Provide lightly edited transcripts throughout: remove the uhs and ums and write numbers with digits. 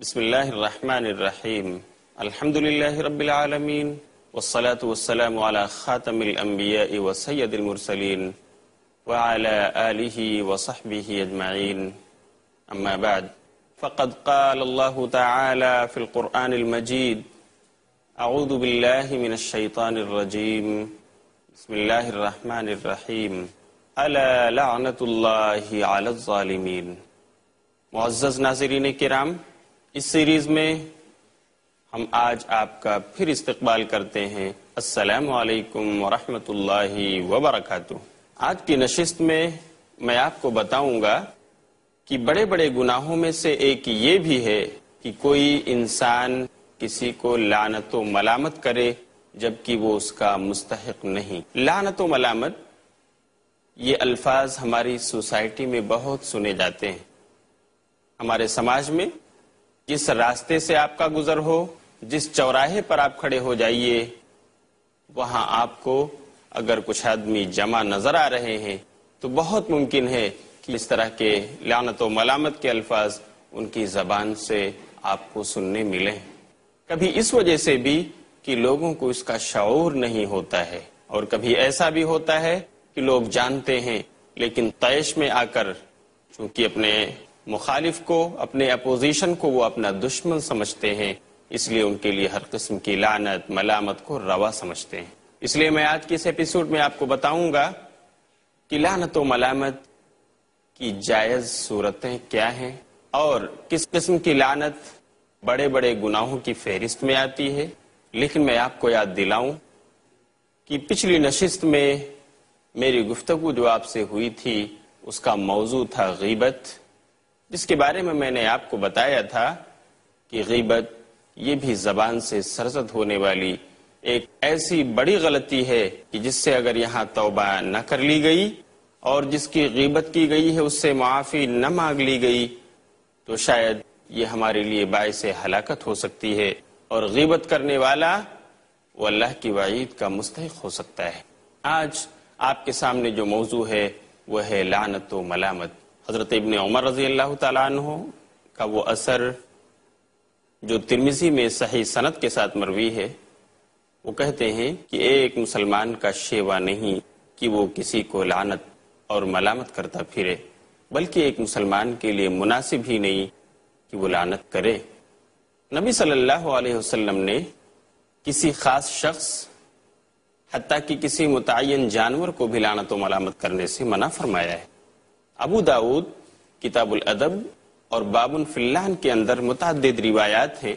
بسم اللہ الرحمن الرحیم الحمد للہ رب العالمین والصلاة والسلام على خاتم الانبیاء وسید المرسلین وعلى آلہ وصحبہ اجمعین اما بعد فقد قال اللہ تعالی فی القرآن المجید اعوذ باللہ من الشیطان الرجیم بسم اللہ الرحمن الرحیم الا لعنت اللہ علی الظالمین۔ معزز ناظرین کرام، اس سیریز میں ہم آج آپ کا پھر استقبال کرتے ہیں۔ السلام علیکم ورحمۃ اللہ وبرکاتہ۔ آج کی نشست میں آپ کو بتاؤں گا کہ بڑے بڑے گناہوں میں سے ایک یہ بھی ہے کہ کوئی انسان کسی کو لعنت و ملامت کرے جبکہ وہ اس کا مستحق نہیں۔ لعنت و ملامت یہ الفاظ ہماری سوسائٹی میں بہت سنے جاتے ہیں۔ ہمارے سماج میں جس راستے سے آپ کا گزر ہو، جس چوراہے پر آپ کھڑے ہو جائیے، وہاں آپ کو اگر کچھ آدمی جمع نظر آ رہے ہیں تو بہت ممکن ہے کہ اس طرح کے لعنت و ملامت کے الفاظ ان کی زبان سے آپ کو سننے ملیں۔ کبھی اس وجہ سے بھی کہ لوگوں کو اس کا شعور نہیں ہوتا ہے، اور کبھی ایسا بھی ہوتا ہے کہ لوگ جانتے ہیں لیکن طیش میں آ کر چونکہ اپنے مخالف کو، اپنے اپوزیشن کو وہ اپنا دشمن سمجھتے ہیں، اس لیے ان کے لیے ہر قسم کی لعنت ملامت کو روا سمجھتے ہیں۔ اس لیے میں آج کے اس ایپیسوڈ میں آپ کو بتاؤں گا کہ لعنت و ملامت کی جائز صورتیں کیا ہیں اور کس قسم کی لعنت بڑے بڑے گناہوں کی فہرست میں آتی ہے۔ لیکن میں آپ کو یاد دلاؤں کہ پچھلی نشست میں میری گفتگو جو آپ سے ہوئی تھی اس کا موضوع تھا غیبت، جس کے بارے میں نے آپ کو بتایا تھا کہ غیبت یہ بھی زبان سے سرزد ہونے والی ایک ایسی بڑی غلطی ہے کہ جس سے اگر یہاں توبہ نہ کر لی گئی اور جس کی غیبت کی گئی ہے اس سے معافی نہ مانگ لی گئی تو شاید یہ ہمارے لیے باعث ہلاکت ہو سکتی ہے، اور غیبت کرنے والا وہ اللہ کی وعید کا مستحق ہو سکتا ہے۔ آج آپ کے سامنے جو موضوع ہے وہ ہے لعنت و ملامت۔ حضرت ابن عمر رضی اللہ تعالیٰ عنہ کا وہ اثر جو ترمذی میں صحیح سند کے ساتھ مروی ہے، وہ کہتے ہیں کہ ایک مسلمان کا شیوا نہیں کہ وہ کسی کو لعنت اور ملامت کرتا پھرے، بلکہ ایک مسلمان کے لیے مناسب ہی نہیں کہ وہ لعنت کرے۔ نبی صلی اللہ علیہ وسلم نے کسی خاص شخص حتیٰ کہ کسی متعین جانور کو بھی لعنت و ملامت کرنے سے منع فرمایا ہے۔ ابو داؤد کتاب الادب اور باب فی اللعن کے اندر متعدد روایات ہیں،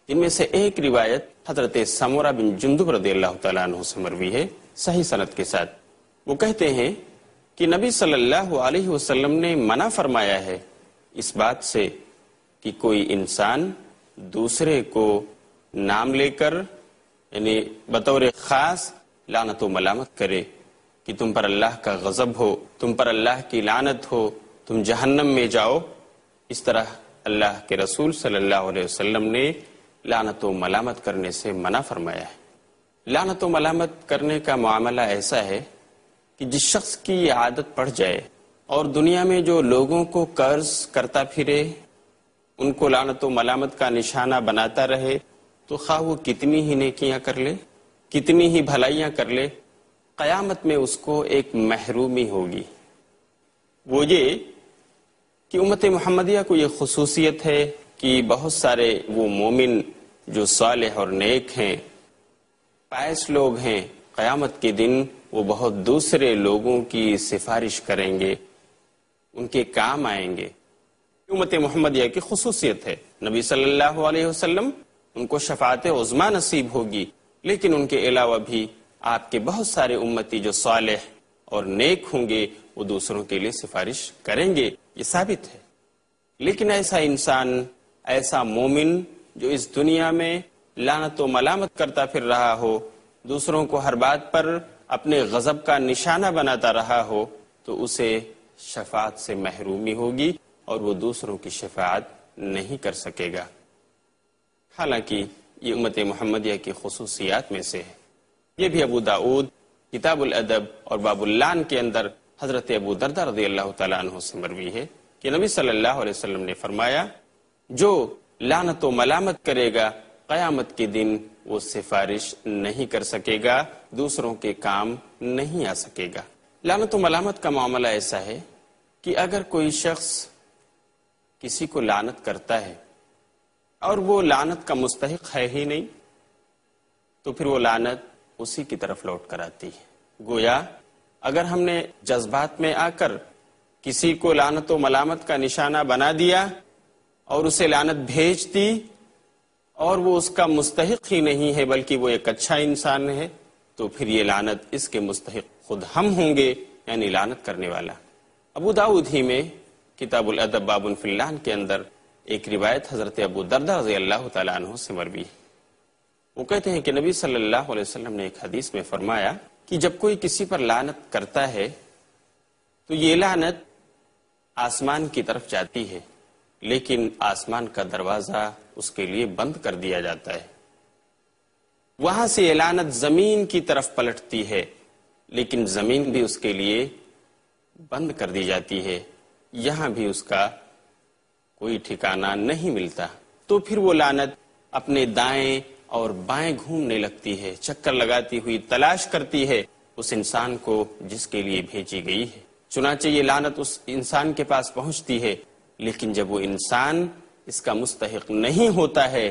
جن میں سے ایک روایت حضرت سمورہ بن جندب رضی اللہ تعالیٰ عنہ سے مروی ہے صحیح سند کے ساتھ۔ وہ کہتے ہیں کہ نبی صلی اللہ علیہ وسلم نے منع فرمایا ہے اس بات سے کہ کوئی انسان دوسرے کو نام لے کر یعنی بطور خاص لعنت و ملامت کرے کہ تم پر اللہ کا غضب ہو، تم پر اللہ کی لعنت ہو، تم جہنم میں جاؤ۔ اس طرح اللہ کے رسول صلی اللہ علیہ وسلم نے لعنت و ملامت کرنے سے منع فرمایا ہے۔ لعنت و ملامت کرنے کا معاملہ ایسا ہے کہ جس شخص کی یہ عادت پڑ جائے اور دنیا میں جو لوگوں کو قرض کرتا پھرے، ان کو لعنت و ملامت کا نشانہ بناتا رہے، تو خواہ وہ کتنی ہی نیکیاں کر لے، کتنی ہی بھلائیاں کر لے، قیامت میں اس کو ایک محرومی ہوگی۔ وہ یہ کہ امت محمدیہ کو یہ خصوصیت ہے کہ بہت سارے وہ مومن جو صالح اور نیک ہیں، پائس لوگ ہیں، قیامت کے دن وہ بہت دوسرے لوگوں کی سفارش کریں گے، ان کے کام آئیں گے۔ امت محمدیہ کی خصوصیت ہے۔ نبی صلی اللہ علیہ وسلم ان کو شفاعت عظمیٰ نصیب ہوگی، لیکن ان کے علاوہ بھی آپ کے بہت سارے امتی جو صالح اور نیک ہوں گے وہ دوسروں کے لیے سفارش کریں گے، یہ ثابت ہے۔ لیکن ایسا انسان، ایسا مومن جو اس دنیا میں لعنت و ملامت کرتا پھر رہا ہو، دوسروں کو ہر بات پر اپنے غضب کا نشانہ بناتا رہا ہو، تو اسے شفاعت سے محرومی ہوگی اور وہ دوسروں کی شفاعت نہیں کر سکے گا۔ حالانکہ یہ امت محمدیہ کی خصوصیات میں سے ہے۔ یہ بھی ابو داؤد کتاب الادب اور باب اللعن کے اندر حضرت ابو دردہ رضی اللہ تعالیٰ عنہ سے مروی ہے کہ نبی صلی اللہ علیہ وسلم نے فرمایا، جو لعنت و ملامت کرے گا، قیامت کے دن وہ سفارش نہیں کر سکے گا، دوسروں کے کام نہیں آ سکے گا۔ لعنت و ملامت کا معاملہ ایسا ہے کہ اگر کوئی شخص کسی کو لعنت کرتا ہے اور وہ لعنت کا مستحق ہے ہی نہیں، تو پھر وہ لعنت اسی کی طرف لوٹ کر آتی ہے۔ گویا اگر ہم نے جذبات میں آ کر کسی کو لعنت و ملامت کا نشانہ بنا دیا اور اسے لعنت بھیج دی اور وہ اس کا مستحق ہی نہیں ہے بلکہ وہ ایک اچھا انسان ہے، تو پھر یہ لعنت اس کے مستحق خود ہم ہوں گے، یعنی لعنت کرنے والا۔ ابو داؤد ہی میں کتاب الادب باب فی اللعن کے اندر ایک روایت حضرت ابو درداء رضی اللہ تعالیٰ عنہ سے مروی ہے۔ وہ کہتے ہیں کہ نبی صلی اللہ علیہ وسلم نے ایک حدیث میں فرمایا کہ جب کوئی کسی پر لعنت کرتا ہے تو یہ لعنت آسمان کی طرف جاتی ہے، لیکن آسمان کا دروازہ اس کے لیے بند کر دیا جاتا ہے۔ وہاں سے یہ لعنت زمین کی طرف پلٹتی ہے، لیکن زمین بھی اس کے لیے بند کر دی جاتی ہے، یہاں بھی اس کا کوئی ٹھکانہ نہیں ملتا۔ تو پھر وہ لعنت اپنے دائیں اور بائیں گھومنے لگتی ہے، چکر لگاتی ہوئی تلاش کرتی ہے اس انسان کو جس کے لیے بھیجی گئی ہے۔ چنانچہ یہ لعنت اس انسان کے پاس پہنچتی ہے، لیکن جب وہ انسان اس کا مستحق نہیں ہوتا ہے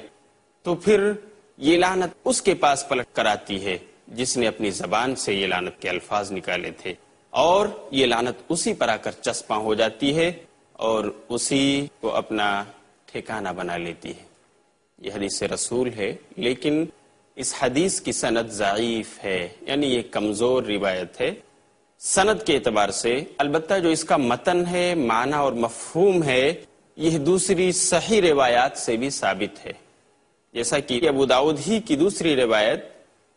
تو پھر یہ لعنت اس کے پاس پلٹ کر آتی ہے جس نے اپنی زبان سے یہ لعنت کے الفاظ نکالے تھے، اور یہ لعنت اسی پر آ کر چسپاں ہو جاتی ہے اور اسی کو اپنا ٹھکانہ بنا لیتی ہے۔ یہ حدیث رسول ہے، لیکن اس حدیث کی سند ضعیف ہے، یعنی یہ کمزور روایت ہے سند کے اعتبار سے۔ البتہ جو اس کا متن ہے، معنی اور مفہوم ہے، یہ دوسری صحیح روایات سے بھی ثابت ہے، جیسا کہ ابو داؤد ہی کی دوسری روایت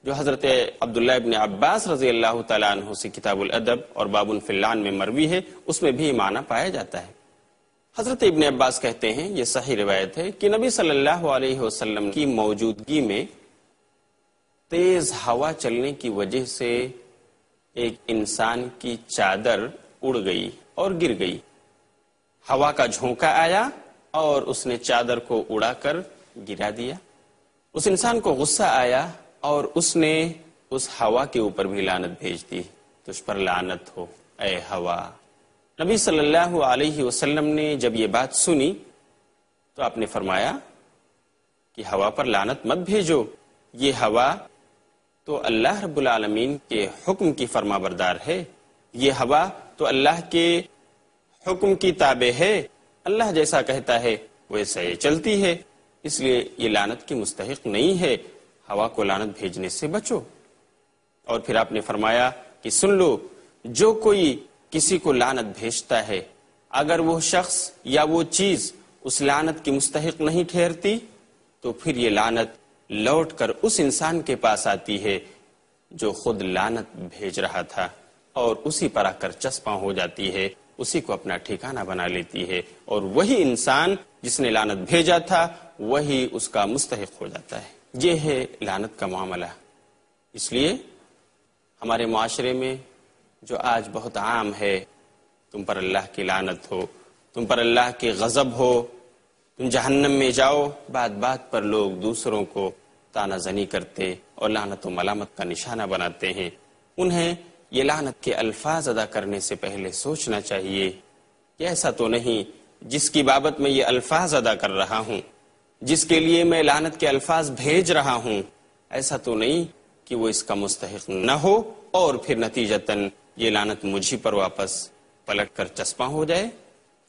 جو حضرت عبداللہ ابن عباس رضی اللہ تعالیٰ عنہ سے کتاب الادب اور باب فی اللعن میں مروی ہے، اس میں بھی معنی پایا جاتا ہے۔ حضرت ابن عباس کہتے ہیں، یہ صحیح روایت ہے کہ نبی صلی اللہ علیہ وسلم کی موجودگی میں تیز ہوا چلنے کی وجہ سے ایک انسان کی چادر اڑ گئی اور گر گئی۔ ہوا کا جھونکا آیا اور اس نے چادر کو اڑا کر گرا دیا۔ اس انسان کو غصہ آیا اور اس نے اس ہوا کے اوپر بھی لعنت بھیج دی، تجھ پر لعنت ہو اے ہوا۔ نبی صلی اللہ علیہ وسلم نے جب یہ بات سنی تو آپ نے فرمایا کہ ہوا پر لعنت مت بھیجو، یہ ہوا تو اللہ رب العالمین کے حکم کی فرما بردار ہے، یہ ہوا تو اللہ کے حکم کی تابع ہے، اللہ جیسا کہتا ہے ویسا یہ چلتی ہے، اس لیے یہ لعنت کی مستحق نہیں ہے، ہوا کو لعنت بھیجنے سے بچو۔ اور پھر آپ نے فرمایا کہ سن لو، جو کوئی کسی کو لعنت بھیجتا ہے اگر وہ شخص یا وہ چیز اس لعنت کی مستحق نہیں ٹھہرتی تو پھر یہ لعنت لوٹ کر اس انسان کے پاس آتی ہے جو خود لعنت بھیج رہا تھا، اور اسی پر آ کر چسپاں ہو جاتی ہے، اسی کو اپنا ٹھکانہ بنا لیتی ہے، اور وہی انسان جس نے لعنت بھیجا تھا وہی اس کا مستحق ہو جاتا ہے۔ یہ ہے لعنت کا معاملہ۔ اس لیے ہمارے معاشرے میں جو آج بہت عام ہے، تم پر اللہ کی لعنت ہو، تم پر اللہ کی غضب ہو، تم جہنم میں جاؤ، بات بات پر لوگ دوسروں کو طعنہ زنی کرتے اور لعنت و ملامت کا نشانہ بناتے ہیں۔ انہیں یہ لعنت کے الفاظ ادا کرنے سے پہلے سوچنا چاہیے کہ ایسا تو نہیں جس کی بابت میں یہ الفاظ ادا کر رہا ہوں، جس کے لیے میں لعنت کے الفاظ بھیج رہا ہوں، ایسا تو نہیں کہ وہ اس کا مستحق نہ ہو اور پھر نتیجتاً یہ لعنت مجھے پر واپس پلٹ کر چسپاں ہو جائے۔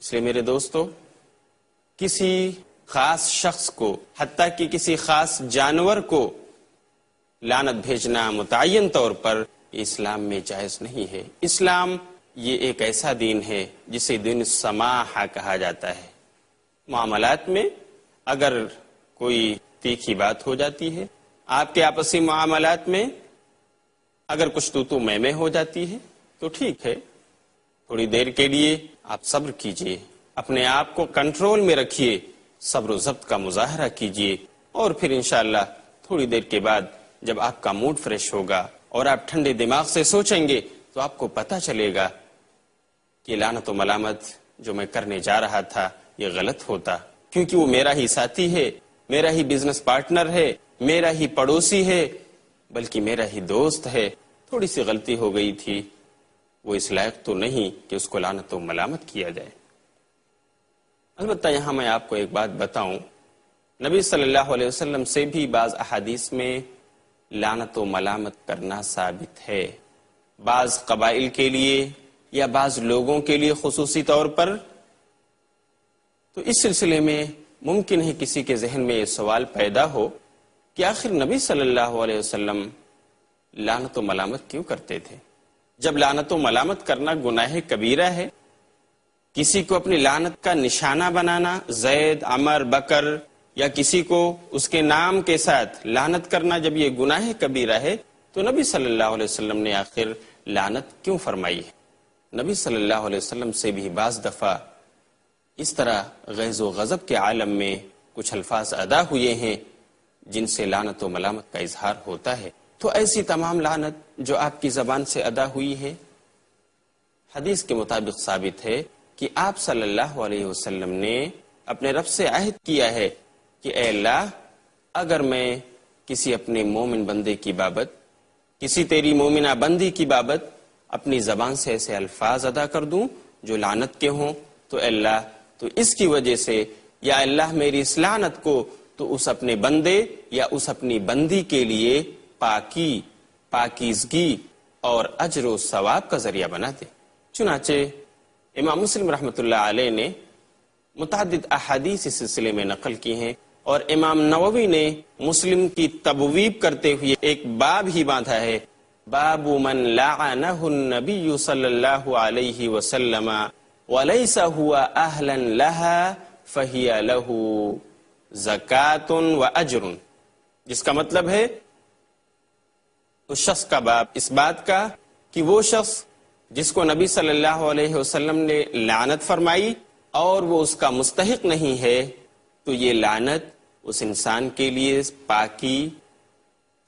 اس لیے میرے دوستو، کسی خاص شخص کو، حتیٰ کہ کسی خاص جانور کو لعنت بھیجنا متعین طور پر اسلام میں جائز نہیں ہے۔ اسلام یہ ایک ایسا دین ہے جسے دین السماحہ کہا جاتا ہے۔ معاملات میں اگر کوئی تیکھی بات ہو جاتی ہے، آپ کے آپسی معاملات میں اگر کچھ تو میں ہو جاتی ہے تو ٹھیک ہے، تھوڑی دیر کے لیے آپ صبر کیجئے، اپنے آپ کو کنٹرول میں رکھیے، صبر و ضبط کا مظاہرہ کیجئے، اور پھر انشاءاللہ تھوڑی دیر کے بعد جب آپ کا موڈ فریش ہوگا اور آپ ٹھنڈے دماغ سے سوچیں گے تو آپ کو پتہ چلے گا کہ لعنت و ملامت جو میں کرنے جا رہا تھا یہ غلط ہوتا، کیونکہ وہ میرا ہی ساتھی ہے، میرا ہی بزنس پارٹنر ہے، میرا ہی پڑوسی ہے، بلکہ میرا ہی دوست ہے، تھوڑی سی غلطی ہو گئی تھی، وہ اس لائق تو نہیں کہ اس کو لعنت و ملامت کیا جائے۔ البتہ یہاں میں آپ کو ایک بات بتاؤں، نبی صلی اللہ علیہ وسلم سے بھی بعض احادیث میں لعنت و ملامت کرنا ثابت ہے، بعض قبائل کے لیے یا بعض لوگوں کے لیے خصوصی طور پر۔ تو اس سلسلے میں ممکن ہے کسی کے ذہن میں یہ سوال پیدا ہو کہ آخر نبی صلی اللہ علیہ وسلم لعنت و ملامت کیوں کرتے تھے؟ جب لعنت و ملامت کرنا گناہ کبیرہ ہے، کسی کو اپنی لعنت کا نشانہ بنانا، زید، عمر، بکر یا کسی کو اس کے نام کے ساتھ لعنت کرنا جب یہ گناہ کبیرہ ہے، تو نبی صلی اللہ علیہ وسلم نے آخر لعنت کیوں فرمائی ہے؟ نبی صلی اللہ علیہ وسلم سے بھی بعض دفعہ اس طرح غیظ و غضب کے عالم میں کچھ الفاظ ادا ہوئے ہیں جن سے لعنت و ملامت کا اظہار ہوتا ہے۔ تو ایسی تمام لعنت جو آپ کی زبان سے ادا ہوئی ہے، حدیث کے مطابق ثابت ہے کہ آپ صلی اللہ علیہ وسلم نے اپنے رب سے عہد کیا ہے کہ اے اللہ، اگر میں کسی اپنے مومن بندے کی بابت، کسی تیری مومنہ بندی کی بابت اپنی زبان سے ایسے الفاظ ادا کر دوں جو لعنت کے ہوں، تو اے اللہ تو اس کی وجہ سے، یا اللہ میری اس لعنت کو تو اس اپنے بندے یا اس اپنی بندی کے لیے پاکی، پاکیزگی اور اجر و ثواب کا ذریعہ بنا دے۔ چنانچہ امام مسلم رحمۃ اللہ علیہ نے متعدد احادیث اس سلسلے میں نقل کی ہیں، اور امام نووی نے مسلم کی تبویب کرتے ہوئے ایک باب ہی باندھا ہے، باب من لعنہ النبی صلی اللہ علیہ وسلم ولیس هو اہلا لها فہی لہ زکاۃ و اجر، جس کا مطلب ہے اس شخص کا باب اس بات کا کہ وہ شخص جس کو نبی صلی اللہ علیہ وسلم نے لعنت فرمائی اور وہ اس کا مستحق نہیں ہے، تو یہ لعنت اس انسان کے لیے پاکی،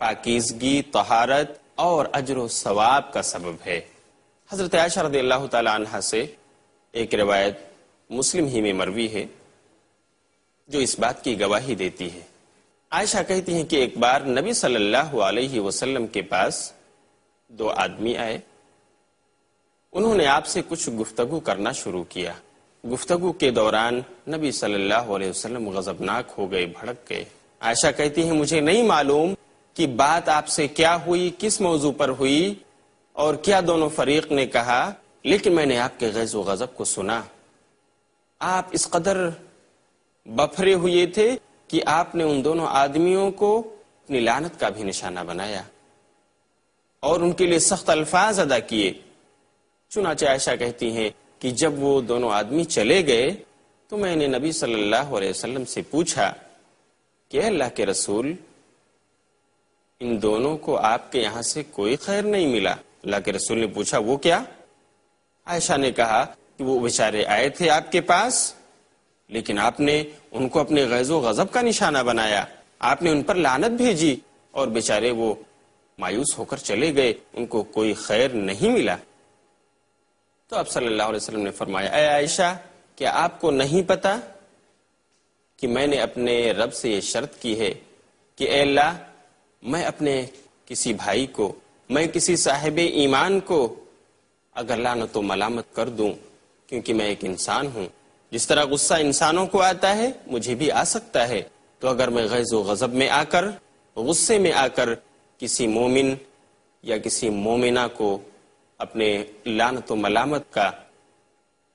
پاکیزگی، طہارت اور اجر و ثواب کا سبب ہے۔ حضرت عائشہ رضی اللہ تعالی عنہا سے ایک روایت مسلم ہی میں مروی ہے جو اس بات کی گواہی دیتی ہے۔ عائشہ کہتی ہیں کہ ایک بار نبی صلی اللہ علیہ وسلم کے پاس دو آدمی آئے، انہوں نے آپ سے کچھ گفتگو کرنا شروع کیا۔ گفتگو کے دوران نبی صلی اللہ علیہ وسلم غضبناک ہو گئے، بھڑک گئے۔ عائشہ کہتی ہیں مجھے نہیں معلوم کہ بات آپ سے کیا ہوئی، کس موضوع پر ہوئی اور کیا دونوں فریق نے کہا، لیکن میں نے آپ کے غیظ و غضب کو سنا۔ آپ اس قدر بپھرے ہوئے تھے کہ آپ نے ان دونوں آدمیوں کو اپنی لعنت کا بھی نشانہ بنایا اور ان کے لیے سخت الفاظ ادا کیے۔ چنانچہ عائشہ کہتی ہیں کہ جب وہ دونوں آدمی چلے گئے تو میں نے نبی صلی اللہ علیہ وسلم سے پوچھا کہ اللہ کے رسول، ان دونوں کو آپ کے یہاں سے کوئی خیر نہیں ملا؟ اللہ کے رسول نے پوچھا وہ کیا؟ عائشہ نے کہا کہ وہ بیچارے آئے تھے آپ کے پاس، لیکن آپ نے ان کو اپنے غیظ و غضب کا نشانہ بنایا، آپ نے ان پر لعنت بھیجی اور بیچارے وہ مایوس ہو کر چلے گئے، ان کو کوئی خیر نہیں ملا۔ تو آپ صلی اللہ علیہ وسلم نے فرمایا اے عائشہ، کیا آپ کو نہیں پتا کہ میں نے اپنے رب سے یہ شرط کی ہے کہ اے اللہ، میں اپنے کسی بھائی کو، میں کسی صاحب ایمان کو اگر لعنت و ملامت کر دوں، کیونکہ میں ایک انسان ہوں، جس طرح غصہ انسانوں کو آتا ہے مجھے بھی آ سکتا ہے، تو اگر میں غیظ و غضب میں آ کر، غصے میں آ کر کسی مومن یا کسی مومنہ کو اپنے لعنت و ملامت کا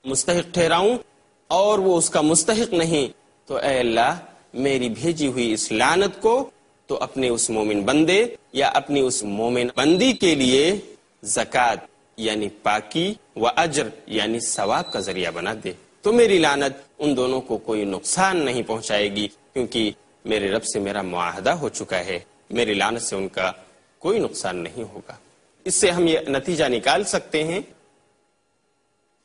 مستحق ٹھہراؤں اور وہ اس کا مستحق نہیں، تو اے اللہ میری بھیجی ہوئی اس لعنت کو تو اپنے اس مومن بندے یا اپنی اس مومن بندی کے لیے زکوٰۃ یعنی پاکی و اجر یعنی ثواب کا ذریعہ بنا دے، تو میری لعنت ان دونوں کو کوئی نقصان نہیں پہنچائے گی، کیونکہ میرے رب سے میرا معاہدہ ہو چکا ہے، میری لعنت سے ان کا کوئی نقصان نہیں ہوگا۔ اس سے ہم یہ نتیجہ نکال سکتے ہیں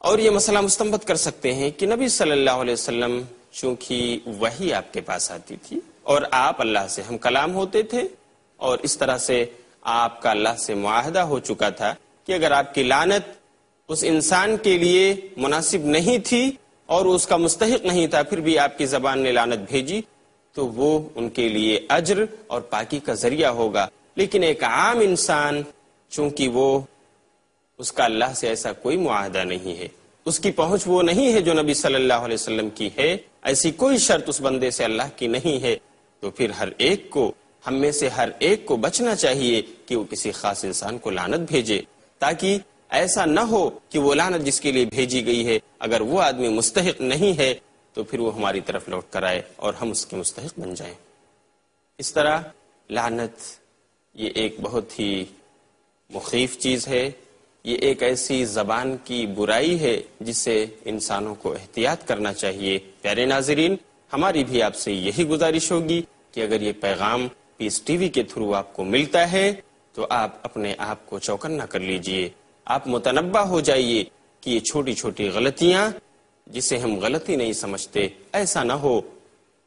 اور یہ مسئلہ مستنبط کر سکتے ہیں کہ نبی صلی اللہ علیہ وسلم چونکہ وحی آپ کے پاس آتی تھی اور آپ اللہ سے ہم کلام ہوتے تھے، اور اس طرح سے آپ کا اللہ سے معاہدہ ہو چکا تھا کہ اگر آپ کی لعنت اس انسان کے لیے مناسب نہیں تھی اور اس کا مستحق نہیں تھا پھر بھی آپ کی زبان نے لعنت بھیجی تو وہ ان کے لیے اجر اور پاکی کا ذریعہ ہوگا. لیکن ایک عام انسان چونکہ وہ اس کا اللہ سے ایسا کوئی معاہدہ نہیں ہے، اس کی پہنچ وہ نہیں ہے جو نبی صلی اللہ علیہ وسلم کی ہے، ایسی کوئی شرط اس بندے سے اللہ کی نہیں ہے، تو پھر ہم میں سے ہر ایک کو بچنا چاہیے کہ وہ کسی خاص انسان کو لعنت بھیجے، تاکہ ایسا نہ ہو کہ وہ لعنت جس کے لیے بھیجی گئی ہے اگر وہ آدمی مستحق نہیں ہے تو پھر وہ ہماری طرف لوٹ کر آئے اور ہم اس کے مستحق بن جائیں. اس طرح لعنت یہ ایک بہت ہی مخیف چیز ہے، یہ ایک ایسی زبان کی برائی ہے جس سے انسانوں کو احتیاط کرنا چاہیے. پیارے ناظرین، ہماری بھی آپ سے یہی گزارش ہوگی کہ اگر یہ پیغام پیس ٹی وی کے تھرو آپ کو ملتا ہے تو آپ اپنے آپ کو چوکنا کر لیجئے، آپ متنبہ ہو جائیے کہ یہ چھوٹی چھوٹی غلطیاں جسے ہم غلطی نہیں سمجھتے، ایسا نہ ہو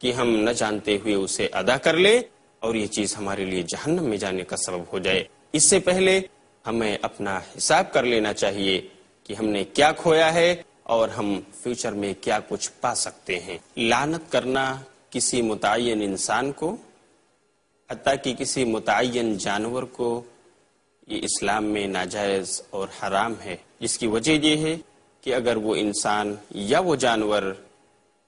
کہ ہم نہ جانتے ہوئے اسے ادا کر لیں اور یہ چیز ہمارے لیے جہنم میں جانے کا سبب ہو جائے. اس سے پہلے ہمیں اپنا حساب کر لینا چاہیے کہ ہم نے کیا کھویا ہے اور ہم فیوچر میں کیا کچھ پا سکتے ہیں. لعنت کرنا کسی متعین انسان کو، حتیٰ کہ کسی متعین جانور کو، یہ اسلام میں ناجائز اور حرام ہے، جس کی وجہ یہ ہے کہ اگر وہ انسان یا وہ جانور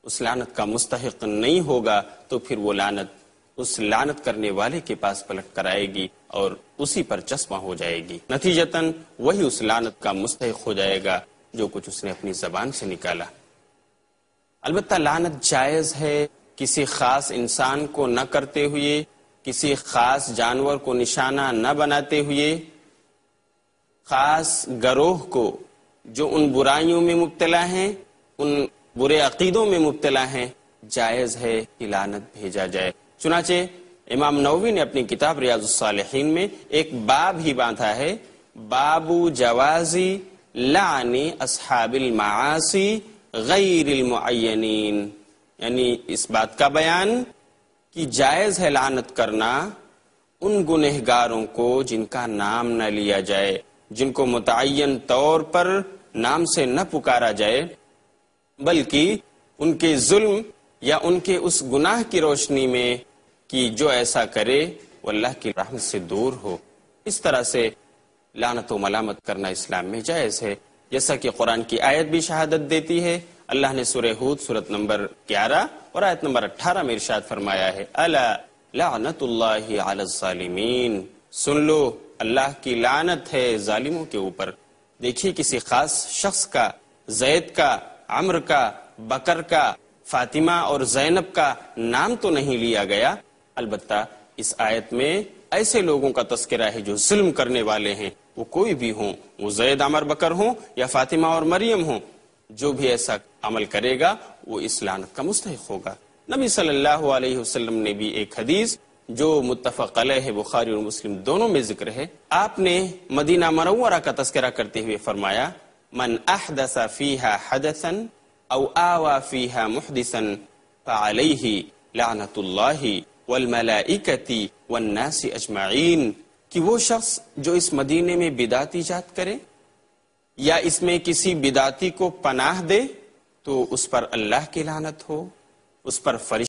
اس لعنت کا مستحق نہیں ہوگا تو پھر وہ لعنت اس لعنت کرنے والے کے پاس پلٹ کر آئے گی اور اسی پر چسپاں ہو جائے گی، نتیجتاً وہی اس لعنت کا مستحق ہو جائے گا جو کچھ اس نے اپنی زبان سے نکالا. البتہ لعنت جائز ہے کسی خاص انسان کو نہ کرتے ہوئے، کسی خاص جانور کو نشانہ نہ بناتے ہوئے، خاص گروہ کو جو ان برائیوں میں مبتلا ہیں، ان برے عقیدوں میں مبتلا ہیں، جائز ہے کہ لعنت بھیجا جائے. چنانچہ امام نووی نے اپنی کتاب ریاض الصالحین میں ایک باب ہی باندھا ہے، باب جوازی لعن اصحاب المعاصی غیر المعینین، یعنی اس بات کا بیان کہ جائز ہے لعنت کرنا ان گنہگاروں کو جن کا نام نہ لیا جائے، جن کو متعین طور پر نام سے نہ پکارا جائے، بلکہ ان کے ظلم یا ان کے اس گناہ کی روشنی میں کہ جو ایسا کرے وہ اللہ کی رحمت سے دور ہو. اس طرح سے لعنت و ملامت کرنا اسلام میں جائز ہے، جیسا کہ قرآن کی آیت بھی شہادت دیتی ہے. اللہ نے سورہ ہود سورت نمبر 11 اور آیت نمبر 18 میں ارشاد فرمایا ہے، الا لعنت اللہ علی الظالمین، سن لو اللہ کی لعنت ہے ظالموں کے اوپر. دیکھیے کسی خاص شخص کا، زید کا، عمر کا، بکر کا، فاطمہ اور زینب کا نام تو نہیں لیا گیا، البتہ اس آیت میں ایسے لوگوں کا تذکرہ ہے جو ظلم کرنے والے ہیں، وہ کوئی بھی ہوں، وہ زید، عمر، بکر ہوں یا فاطمہ اور مریم ہوں، جو بھی ایسا عمل کرے گا وہ اس لعنت کا مستحق ہوگا. نبی صلی اللہ علیہ وسلم نے بھی ایک حدیث جو متفق علیہ بخاری اور مسلم دونوں میں ذکر ہے، آپ نے مدینہ منورہ کا تذکرہ کرتے ہوئے فرمایا، من احدث فیہا حدثا او آوى فیہا محدثا فعلیہ لعنت اللہ والملائکۃ والناس اجمعین، کہ وہ شخص جو اس مدینے میں بدعت ایجاد کرے یا اس میں کسی بدعتی کو پناہ دے تو اس پر اللہ کی لعنت ہو، اس پر فرشتے